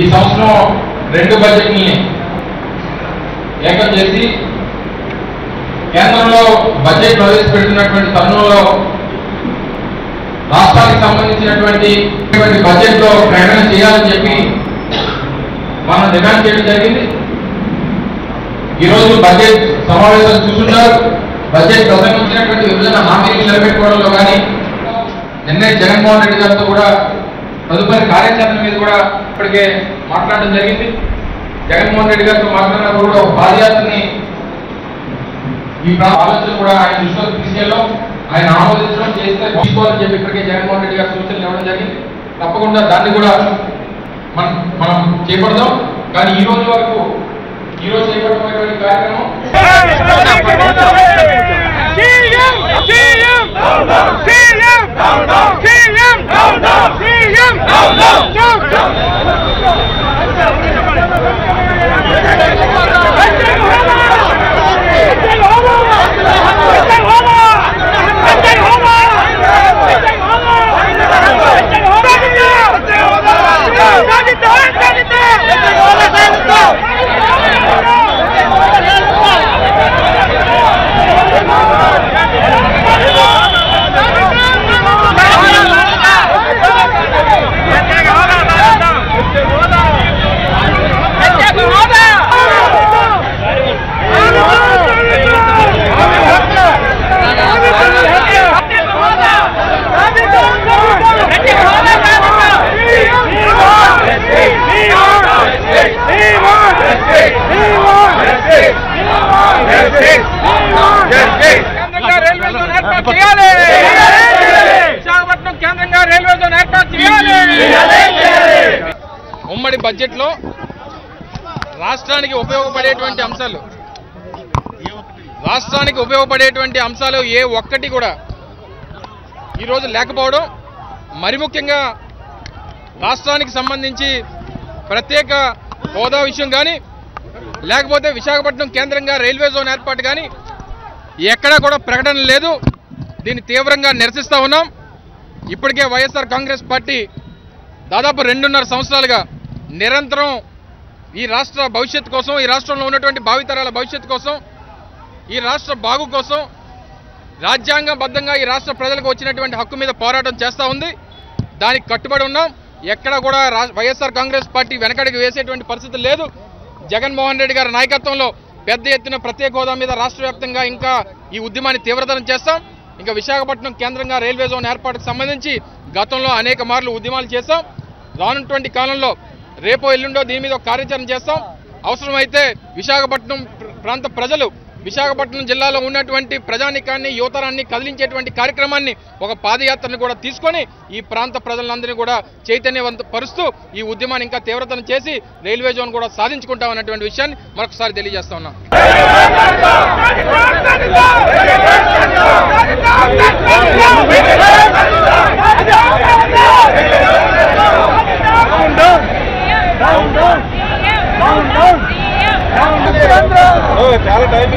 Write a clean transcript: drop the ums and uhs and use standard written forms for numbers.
ఈ సంవత్సరం 2 బడ్జెట్ని ఏకం చేసి కేంద్రంలో బడ్జెట్ ప్రవేశపెడుతున్నటువంటి తరుణంలో రాష్ట్రానికి సంబంధించినటువంటి బడ్జెట్లో ప్రకటన చేయాలని చెప్పి మనం డిమాండ్ చేయడం జరిగింది. ఈరోజు బడ్జెట్ సమావేశాలు చూస్తున్నారు. బడ్జెట్ ప్రసంగించినటువంటి విభజన హామీలు నిలబెట్టుకోవడంలో కానీ నిన్నే జగన్మోహన్ రెడ్డి గారితో కూడా తదుపరి కార్యాచరణ మీద కూడా ఇప్పటికే మాట్లాడడం జరిగింది. జగన్మోహన్ రెడ్డి గారితో మాట్లాడినప్పుడు కూడా ఒక పాదయాత్రని ఈ ఆలోచన కూడా ఆయన దృష్టిలోకి తీసుకెళ్ళాం. ఆయన ఆమోదించడం చేస్తే తీసుకోవాలని చెప్పి ఇప్పటికే జగన్మోహన్ రెడ్డి గారి సూచనలు ఇవ్వడం జరిగింది. తప్పకుండా దాన్ని కూడా మనం చేపడదాం. కానీ ఈ రోజు వరకు చేపట్టమైనటువంటి కార్యక్రమం ఉమ్మడి బడ్జెట్లో రాష్ట్రానికి ఉపయోగపడేటువంటి అంశాలు ఏ ఒక్కటి కూడా ఈరోజు లేకపోవడం, మరి ముఖ్యంగా రాష్ట్రానికి సంబంధించి ప్రత్యేక హోదా విషయం కానీ లేకపోతే విశాఖపట్నం కేంద్రంగా రైల్వే జోన్ ఏర్పాటు కానీ ఎక్కడా కూడా ప్రకటన లేదు. దీన్ని తీవ్రంగా నిరసిస్తూ ఉన్నాం. ఇప్పటికే వైఎస్ఆర్ కాంగ్రెస్ పార్టీ దాదాపు 2.5 సంవత్సరాలుగా నిరంతరం ఈ రాష్ట్ర భవిష్యత్తు కోసం, ఈ రాష్ట్రంలో ఉన్నటువంటి భావితరాల భవిష్యత్తు కోసం, ఈ రాష్ట్ర బాగు కోసం రాజ్యాంగబద్ధంగా ఈ రాష్ట్ర ప్రజలకు వచ్చినటువంటి హక్కు మీద పోరాటం చేస్తూ ఉంది. దానికి కట్టుబడి ఉన్నాం. ఎక్కడ కూడా వైఎస్ఆర్ కాంగ్రెస్ పార్టీ వెనకడికి వేసేటువంటి పరిస్థితి లేదు. జగన్మోహన్ రెడ్డి గారి నాయకత్వంలో పెద్ద ఎత్తున ప్రత్యేక హోదా మీద రాష్ట్ర వ్యాప్తంగా ఇంకా ఈ ఉద్యమాన్ని తీవ్రతరం చేస్తాం. ఇంకా విశాఖపట్నం కేంద్రంగా రైల్వే జోన్ ఏర్పాటుకు సంబంధించి గతంలో అనేక మార్లు ఉద్యమాలు చేస్తాం. రానున్నటువంటి కాలంలో రేపో ఎల్లుండో దీని మీద ఒక కార్యాచరణ చేస్తాం. అవసరమైతే విశాఖపట్నం ప్రాంత ప్రజలు, విశాఖపట్నం జిల్లాలో ఉన్నటువంటి ప్రజానికాన్ని, యువతరాన్ని కదిలించేటువంటి కార్యక్రమాన్ని, ఒక పాదయాత్రను కూడా తీసుకొని ఈ ప్రాంత ప్రజలందరినీ కూడా చైతన్యవంతపరుస్తూ ఈ ఉద్యమాన్ని ఇంకా తీవ్రతరం చేసి రైల్వే జోన్ కూడా సాధించుకుంటామన్నటువంటి విషయాన్ని మరొకసారి తెలియజేస్తా ఉన్నాం. చాలా టైం